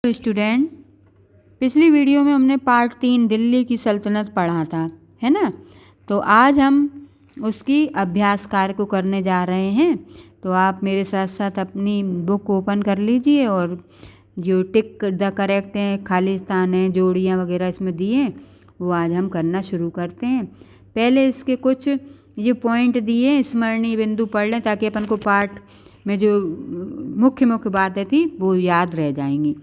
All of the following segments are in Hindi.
तो स्टूडेंट, पिछली वीडियो में हमने पार्ट 3 दिल्ली की सल्तनत पढ़ा था, है ना। तो आज हम उसकी अभ्यास कार्य को करने जा रहे हैं। तो आप मेरे साथ साथ अपनी बुक ओपन कर लीजिए और जो टिक द करेक्ट हैं, खाली स्थान हैं, जोड़ियाँ वगैरह इसमें दिए वो आज हम करना शुरू करते हैं। पहले इसके कुछ ये पॉइंट दिए स्मरणीय बिंदु पढ़ लें ताकि अपन को पार्ट में जो मुख्य बातें थी वो याद रह जाएंगी।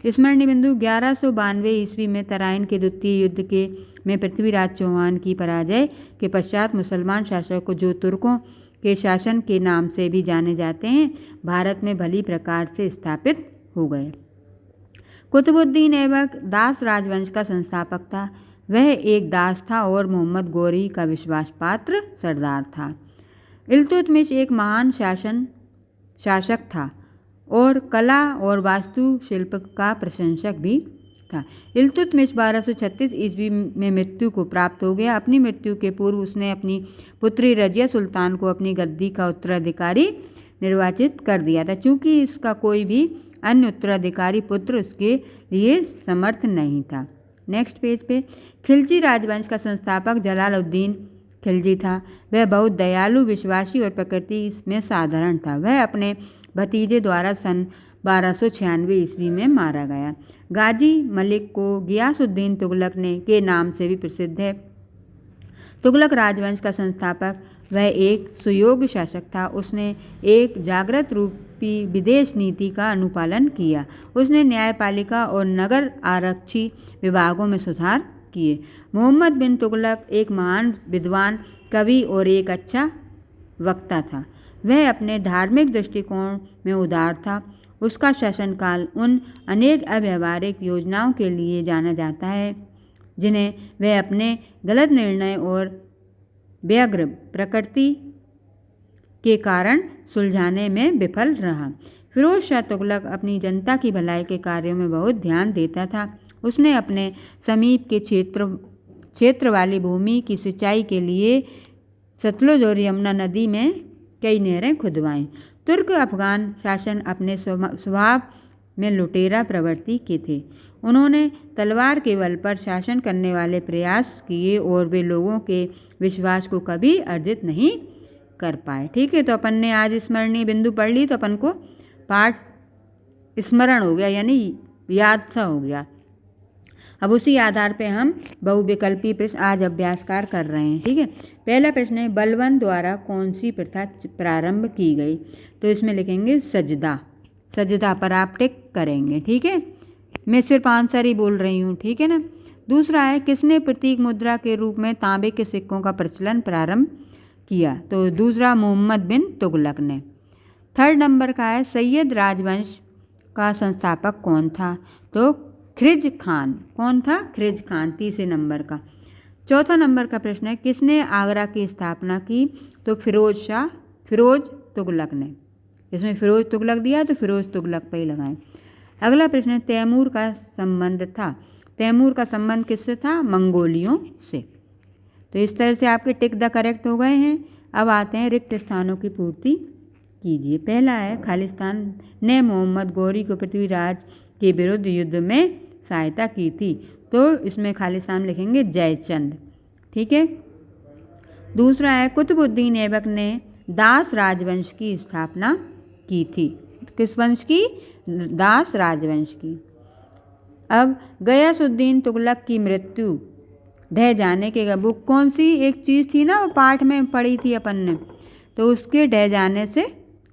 स्मरणीय बिंदु 1192 ईस्वी में तराइन के द्वितीय युद्ध में पृथ्वीराज चौहान की पराजय के पश्चात मुसलमान शासक जो तुर्कों के शासन के नाम से भी जाने जाते हैं, भारत में भली प्रकार से स्थापित हो गए। कुतुबुद्दीन ऐबक दास राजवंश का संस्थापक था। वह एक दास था और मोहम्मद गौरी का विश्वास पात्र सरदार था। इल्तुतमिश एक महान शासक था और कला और वास्तुशिल्प का प्रशंसक भी था। इल्तुतमिश 1236 ईस्वी में मृत्यु को प्राप्त हो गया। अपनी मृत्यु के पूर्व उसने अपनी पुत्री रजिया सुल्तान को अपनी गद्दी का उत्तराधिकारी निर्वाचित कर दिया था, चूँकि इसका कोई भी अन्य उत्तराधिकारी पुत्र उसके लिए समर्थ नहीं था। नेक्स्ट पेज पे खिलजी राजवंश का संस्थापक जलालुद्दीन खिलजी था। वह बहुत दयालु, विश्वासी और प्रकृति में साधारण था। वह अपने भतीजे द्वारा सन 1296 ईस्वी में मारा गया। गाजी मलिक को गियासुद्दीन तुगलक के नाम से भी प्रसिद्ध है। तुगलक राजवंश का संस्थापक वह एक सुयोग्य शासक था। उसने एक जागृत रूपी विदेश नीति का अनुपालन किया। उसने न्यायपालिका और नगर आरक्षी विभागों में सुधार किए। मोहम्मद बिन तुगलक एक महान विद्वान, कवि और एक अच्छा वक्ता था। वह अपने धार्मिक दृष्टिकोण में उदार था। उसका शासनकाल उन अनेक अव्यावहारिक योजनाओं के लिए जाना जाता है जिन्हें वह अपने गलत निर्णय और व्यग्र प्रकृति के कारण सुलझाने में विफल रहा। फिरोज शाह तुगलक अपनी जनता की भलाई के कार्यों में बहुत ध्यान देता था। उसने अपने समीप के क्षेत्र वाली भूमि की सिंचाई के लिए सतलुज और यमुना नदी में कई नहरें खुदवाईं। तुर्क अफगान शासन अपने स्वभाव में लुटेरा प्रवृत्ति के थे। उन्होंने तलवार के बल पर शासन करने वाले प्रयास किए और वे लोगों के विश्वास को कभी अर्जित नहीं कर पाए। ठीक है, तो अपन ने आज स्मरणीय बिंदु पढ़ ली, तो अपन को पाठ स्मरण हो गया, यानी याद सा हो गया। अब उसी आधार पे हम बहुविकल्पी प्रश्न आज अभ्यासकार कर रहे हैं। ठीक है, पहला प्रश्न है बलबन द्वारा कौन सी प्रथा प्रारंभ की गई। तो इसमें लिखेंगे सजदा। सजदा पर आप टिक करेंगे। ठीक है, मैं सिर्फ आंसर ही बोल रही हूँ। ठीक है ना। दूसरा है किसने प्रतीक मुद्रा के रूप में तांबे के सिक्कों का प्रचलन प्रारंभ किया। तो दूसरा मोहम्मद बिन तुगलक ने। थर्ड नंबर का है सैयद राजवंश का संस्थापक कौन था। तो खिज खान। कौन था? खिज खान, तीसरे नंबर का। चौथा नंबर का प्रश्न है किसने आगरा की स्थापना की। तो फिरोज तुगलक ने। इसमें फिरोज तुगलक दिया तो फिरोज तुगलक पे ही लगाएं। अगला प्रश्न है तैमूर का संबंध था। तैमूर का संबंध किससे था? मंगोलियों से। तो इस तरह से आपके टिक द करेक्ट हो गए हैं। अब आते हैं रिक्त स्थानों की पूर्ति कीजिए। पहला है खालिस्तान ने मोहम्मद गौरी को पृथ्वीराज के विरुद्ध युद्ध में सहायता की थी। तो इसमें खालिस्तान लिखेंगे जयचंद। ठीक है। दूसरा है कुतुबुद्दीन ऐबक ने दास राजवंश की स्थापना की थी। किस वंश की? दास राजवंश की। अब गयासुद्दीन तुगलक की मृत्यु ढह जाने के वो कौन सी एक चीज़ थी ना, वो पाठ में पढ़ी थी अपन ने, तो उसके ढह जाने से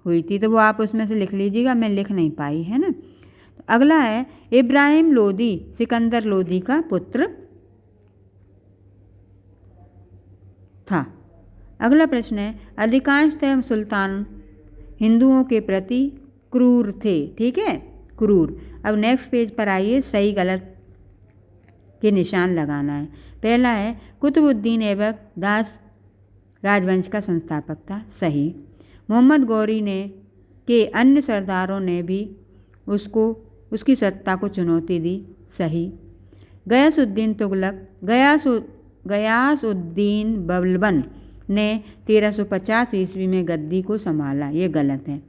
हुई थी। तो वो आप उसमें से लिख लीजिएगा, मैं लिख नहीं पाई, है ना। तो अगला है इब्राहिम लोदी सिकंदर लोदी का पुत्र था। अगला प्रश्न है अधिकांशतः सुल्तान हिंदुओं के प्रति क्रूर थे। ठीक है, क्रूर। अब नेक्स्ट पेज पर आइए, सही गलत के निशान लगाना है। पहला है कुतुबुद्दीन ऐबक दास राजवंश का संस्थापक था। सही। मोहम्मद गौरी के अन्य सरदारों ने भी उसकी सत्ता को चुनौती दी। सही। गयासुद्दीन बलबन ने 1350 ईस्वी में गद्दी को संभाला। ये गलत है।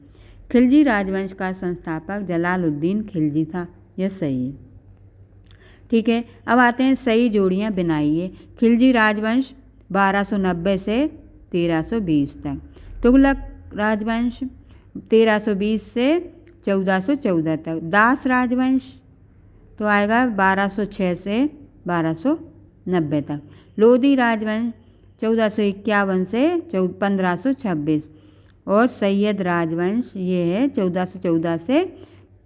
खिलजी राजवंश का संस्थापक जलालुद्दीन खिलजी था। यह सही है। ठीक है, अब आते हैं सही जोड़ियाँ बनाइए। खिलजी राजवंश 1290 से 1320 तक, तुगलक राजवंश 1320 से 1414 तक, दास राजवंश तो आएगा 1206 से 1290 तक, लोधी राजवंश 1451 से 1526 और सैयद राजवंश ये है 1414 से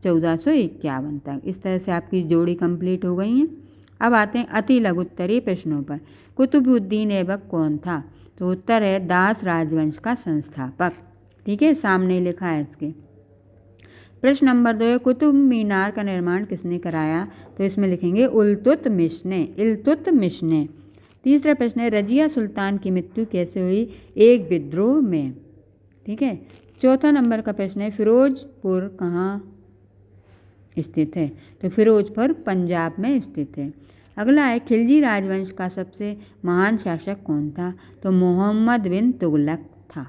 1451 तक। इस तरह से आपकी जोड़ी कंप्लीट हो गई है। अब आते हैं अति लघुत्तरीय प्रश्नों पर। कुतुबुद्दीन ऐबक कौन था? तो उत्तर है दास राजवंश का संस्थापक। ठीक है, सामने लिखा है इसके। प्रश्न नंबर 2 है कुतुब मीनार का निर्माण किसने कराया? तो इसमें लिखेंगे इल्तुतमिश ने। तीसरा प्रश्न है रजिया सुल्तान की मृत्यु कैसे हुई? एक विद्रोह में। ठीक है, चौथा नंबर का प्रश्न है फिरोजपुर कहाँ स्थित है? तो फिरोजपुर पंजाब में स्थित है। अगला है खिलजी राजवंश का सबसे महान शासक कौन था? तो मोहम्मद बिन तुगलक था।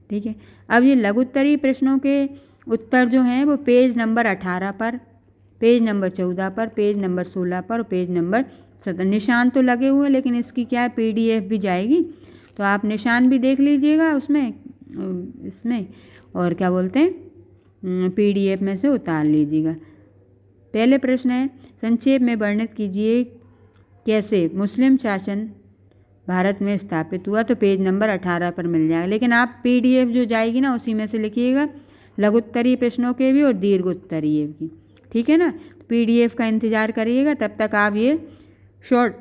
ठीक है, अब ये लघुत्तरीय प्रश्नों के उत्तर जो हैं वो पेज नंबर 18 पर, पेज नंबर 14 पर, पेज नंबर 16 पर और पेज नंबर 17। निशान तो लगे हुए हैं लेकिन इसकी क्या है PDF भी जाएगी, तो आप निशान भी देख लीजिएगा इसमें और क्या बोलते हैं PDF में से उतार लीजिएगा। पहले प्रश्न है संक्षेप में वर्णित कीजिए कैसे मुस्लिम शासन भारत में स्थापित हुआ? तो पेज नंबर 18 पर मिल जाएगा, लेकिन आप PDF जो जाएगी ना उसी में से लिखिएगा, लघुत्तरीय प्रश्नों के भी और दीर्घ उत्तरीय भी। ठीक है ना, PDF का इंतज़ार करिएगा। तब तक आप ये शॉर्ट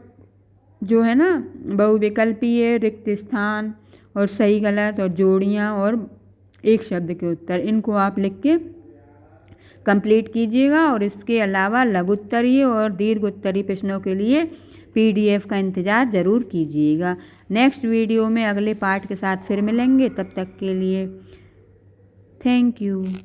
जो है ना बहुविकल्पीय, रिक्त स्थान और सही गलत और जोड़ियाँ और एक शब्द के उत्तर, इनको आप लिख के कंप्लीट कीजिएगा। और इसके अलावा लघुत्तरीय और दीर्घ उत्तरीय प्रश्नों के लिए PDF का इंतज़ार ज़रूर कीजिएगा। नेक्स्ट वीडियो में अगले पार्ट के साथ फिर मिलेंगे, तब तक के लिए थैंक यू।